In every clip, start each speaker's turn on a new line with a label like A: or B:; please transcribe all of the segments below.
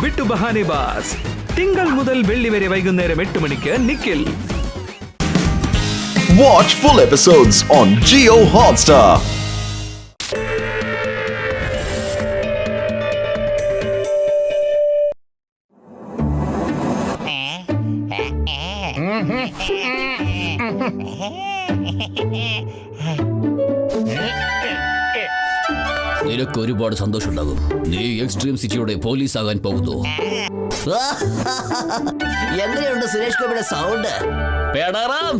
A: വിട്ടു ബഹാനെ ബാസ്. തിങ്കൾ മുതൽ വെള്ളി വരെ വൈകുന്നേരം 8 മണിക്ക് Nikhil.
B: Watch full episodes on Jio Hotstar.
C: നിനക്ക് ഒരുപാട് സന്തോഷം ഉണ്ടാകും. നീ എക്സ്ട്രീം സിറ്റിയുടെ പോലീസ് ആകാൻ പോകുന്നു. എങ്ങനെയുണ്ട് സുരേഷ് ഗോപിയുടെ സൗണ്ട്? പേടാറാം,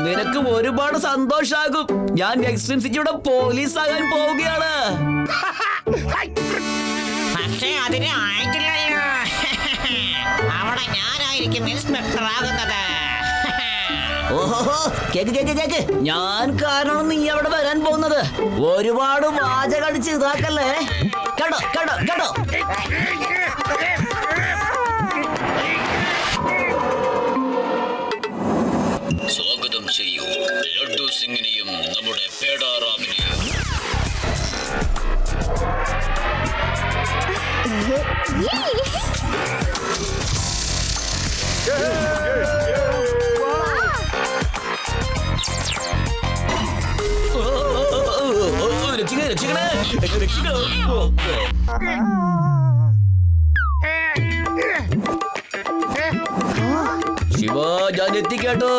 C: നിനക്ക് ഒരുപാട് സന്തോഷാകും. ഞാൻ എക്സ്ട്രീം സിറ്റിയുടെ പോലീസ് ആകാൻ പോവുകയാണ്.
D: പക്ഷേ അതിനെ ആയിട്ടില്ലല്ലോ. അവിടെ ഞാനായിരിക്കും ഇൻസ്പെക്ടർ ആകുന്നത്.
C: ഓഹോ, കേക്ക്. ഞാൻ കാരണം നീ അവിടെ വരാൻ പോകുന്നത്. ഒരുപാട് വാചകടിച്ച് ഇതാക്കല്ലേ. കേട്ടോ. സ്വാഗതം ചെയ്യൂ ലഡ്ഡു സിംഗിനെയും നമ്മുടെ പേടാറാമിനെയും. ശിവ, ഞാൻ എത്തിക്കേട്ടോ.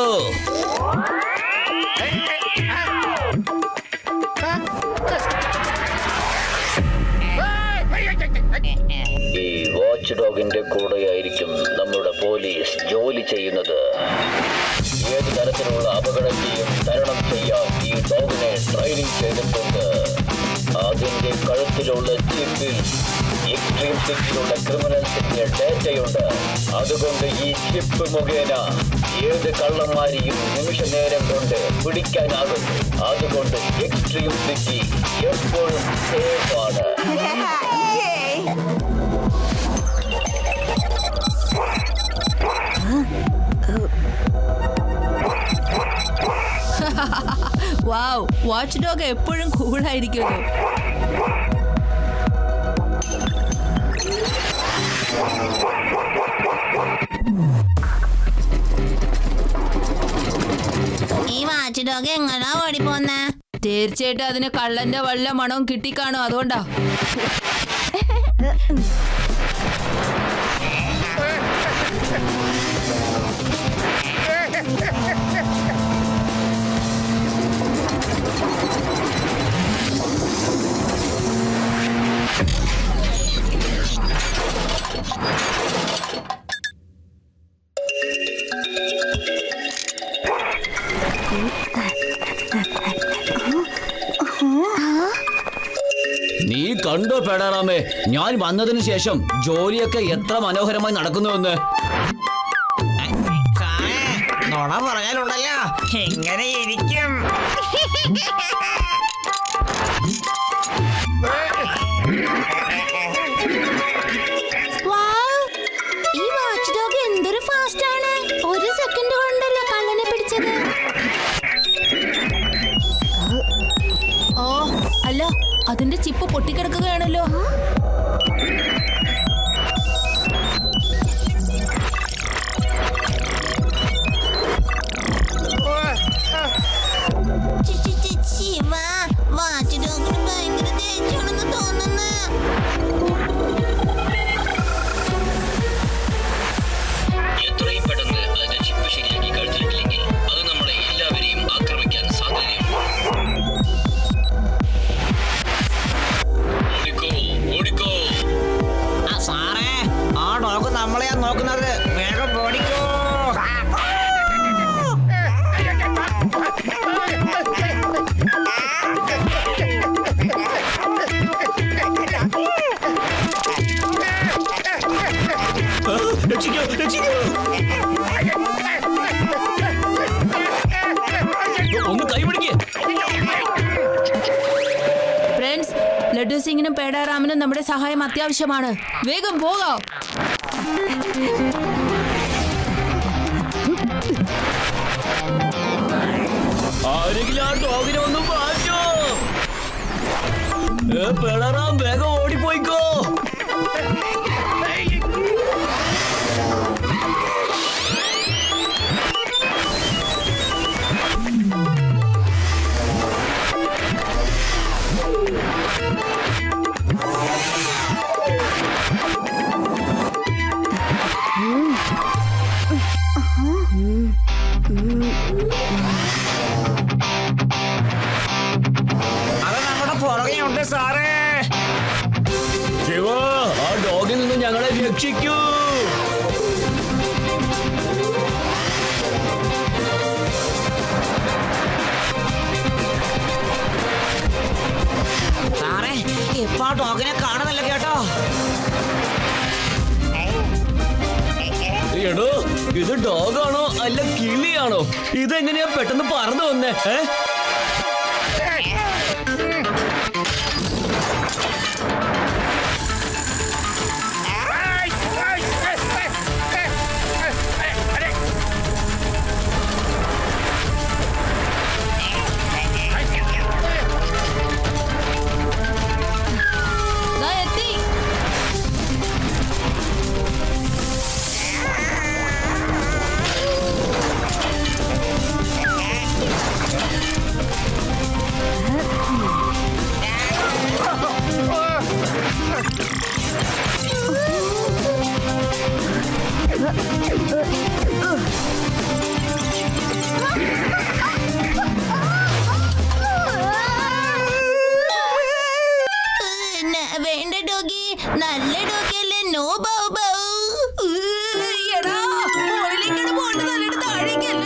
C: ഈ വാച്ച് ഡോഗിന്റെ കൂടെയായിരിക്കും നമ്മുടെ പോലീസ് ജോലി ചെയ്യുന്നത്. ഏത് തരത്തിലുള്ള അപകടത്തെയും തരണം ചെയ്യാൻ ഈ ഡോഗിനെ ട്രെയിനിങ് ചെയ്തിട്ടുണ്ട്. അതിന്റെ കഴുത്തിലുള്ള ചിപ്പിൽ എക്സ്ട്രീം സിറ്റിയിലുള്ള ക്രിമിനൽസിന്റെ ഡേറ്റയുണ്ട്. അതുകൊണ്ട് ഈ ചിപ്പ് മുഖേന ഏത് കള്ളന്മാരെയും നിമിഷ നേരം കൊണ്ട് പിടിക്കാനാകും. അതുകൊണ്ട് എക്സ്ട്രീം സിറ്റി എപ്പോഴും സേഫ് ആണ്.
E: വാവ്, വാച്ച് ഡോഗ് എപ്പോഴും കൂളായിരിക്കുമല്ലോ.
D: ഈ വാച്ച് ഡോഗ് എങ്ങടാ ഓടിപ്പോന്നെ?
E: തീർച്ചയായിട്ടും അതിന് കള്ളന്റെ വല്ല മണവും കിട്ടിക്കാണോ, അതുകൊണ്ടാ.
C: നീ കണ്ടോ പേടാറാമേ, ഞാൻ വന്നതിന് ശേഷം ജോലിയൊക്കെ എത്ര മനോഹരമായി നടക്കുന്നുവെന്ന്.
D: നുണ പറയാനുണ്ടല്ലോ, എങ്ങനെ ഇരിക്കും.
E: ഈ വാച്ച് ഡോഗ് എന്തൊരു ഫാസ്റ്റ് ആണ്. 1 സെക്കൻഡ് കൊണ്ടല്ലേ കള്ളനെ പിടിച്ചത്. ഓ അല്ല, അതിന്റെ ചിപ്പ് പൊട്ടിക്കിടക്കുകയാണല്ലോ.
D: വാച്ച് ഡോഗിന് ഭയങ്കര ദേഷ്യമാണെന്ന് തോന്നുന്നു.
C: എത്രയും പെട്ടെന്ന് അതിന്റെ ചിപ്പ് ശരിയാക്കി കഴുത്തിലിട്ടില്ലെങ്കിൽ അത് നമ്മളെ എല്ലാവരെയും ആക്രമിക്കാൻ സാധ്യതയുണ്ട്. ഓടിക്കോ.
D: സാറേ, ആ ഡോഗ് നമ്മളെയാ നോക്കുന്നത്. വേഗം ഓടിക്കോ.
C: ഒന്ന് കൈപിടിക്കേ.
E: ഫ്രണ്ട്സ്, ലഡ്ഡു സിംഗിനും പേടാറാമിനും നമ്മുടെ സഹായം അത്യാവശ്യമാണ്. വേഗം പോകാം.
C: ആരെങ്കിലും ആ ഡോഗിനെ ഒന്ന് മാറ്റോ. പേടാറാം, വേഗം ഓടിപ്പോയിക്കോ. രക്ഷിക്കൂ.
D: സാറേ ഇപ്പൊ ആ ഡോഗിനെ കാണുന്നില്ല കേട്ടോ.
C: എടോ ഇത് ഡോഗാണോ അല്ല കിളിയാണോ? ഇതെങ്ങനെയാ പെട്ടെന്ന് പറന്നു വന്നേ?
E: വേണ്ട ഡോഗി, നല്ല ഡോഗിയല്ലേ. No bow bow. എടാ മുകളിലേക്കാണ് പോണ്ടത്, അല്ലാണ്ട് താഴേക്കല്ല.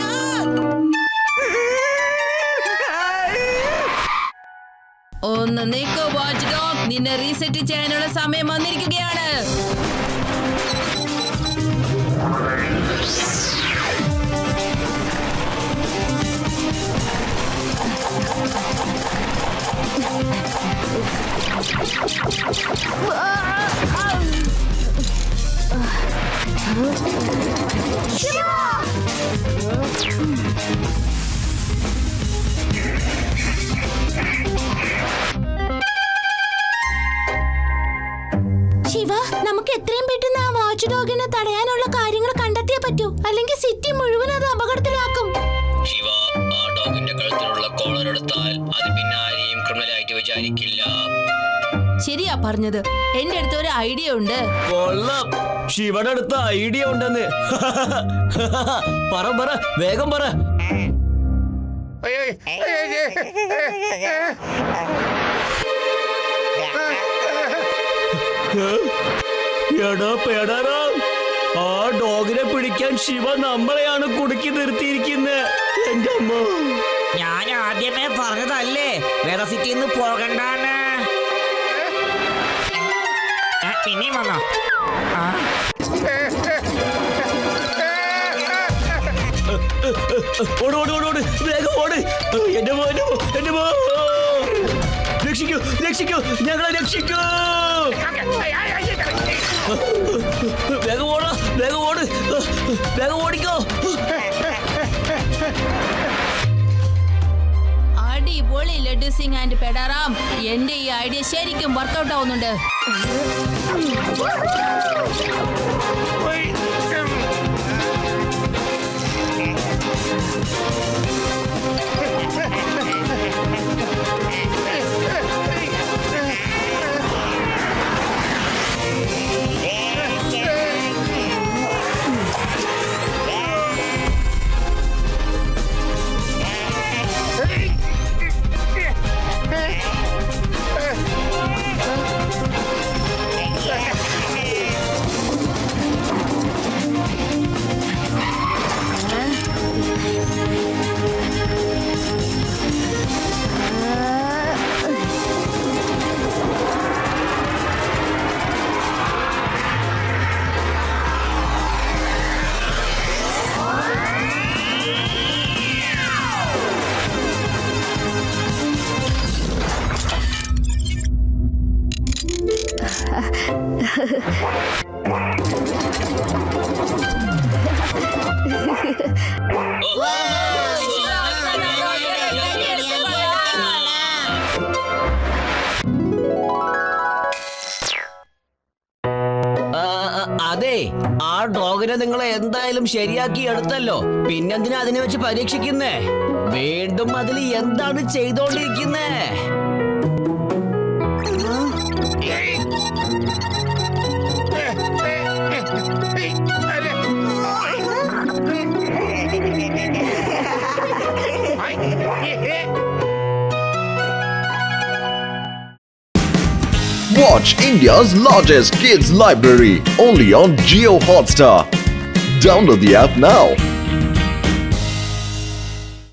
E: ഒന്ന് നിൽക്കൂ വാച്ച് ഡോഗ്, നിന്നെ റീസെറ്റ് ചെയ്യാനുള്ള സമയം വന്നിരിക്കുകയാണ്. ശിവ, നമുക്ക് എത്രയും പെട്ടെന്ന് ആ വാച്ച് ഡോഗിനെ തടയാനുള്ള കാര്യങ്ങൾ കണ്ടെത്തിയേ പറ്റൂ, അല്ലെങ്കിൽ സിറ്റി മുഴുവൻ അത് അപകടത്തിലാക്കും.
C: ശിവ, ആ ഡോഗിന്റെ കഴുത്തിലുള്ള കോളർ എടുത്താൽ അത് പിന്നെ ആരെയും ക്രിമിനലായിട്ട് വിചാരിക്കില്ല.
E: ശരിയാ പറഞ്ഞത്. എന്റെ അടുത്ത് ഒരു ഐഡിയ ഉണ്ട്.
C: കൊള്ളാം, ശിവയുടെ അടുത്ത ഐഡിയ ഉണ്ടെന്ന്. പറ വേഗം പറ. എടാ പേടാറാ, ആ ഡോഗിനെ പിടിക്കാൻ ശിവ നമ്മളെയാണ് കുടുക്കി നിർത്തിയിരിക്കുന്നത്. എന്റെ അമ്മ,
D: ഞാൻ ആദ്യമേ പറഞ്ഞതല്ലേ വേദ സിറ്റിന്ന് പോകണ്ടാന്ന്. പിന്നെയും വന്നോ?
C: ഓട് ഓട് ഓട് ഓട്, വേഗം ഓട്. എന്റെ മോ, എന്റെ മോ, രക്ഷിക്കൂ രക്ഷിക്കൂ, ഞങ്ങളെ രക്ഷിക്കൂ. വേഗം ഓടാ, വേഗം ഓട്, വേഗം ഓടിക്കോ.
E: അടിപൊളി ലഡു സിംഗ് ആൻഡ് പെഡാറാം, എന്റെ ഈ ഐഡിയ ശരിക്കും വർക്കൗട്ട് ആവുന്നുണ്ട്.
C: അതെ, ആ ഡോഗിനെ നിങ്ങൾ എന്തായാലും ശരിയാക്കി എടുത്തല്ലോ, പിന്നെന്തിനാ അതിനെ വെച്ച് പരീക്ഷിക്കുന്നേ? വീണ്ടും അതിൽ എന്താണ് ചെയ്തോണ്ടിരിക്കുന്നേ?
B: Watch India's largest kids library only on Jio Hotstar. Download the app now.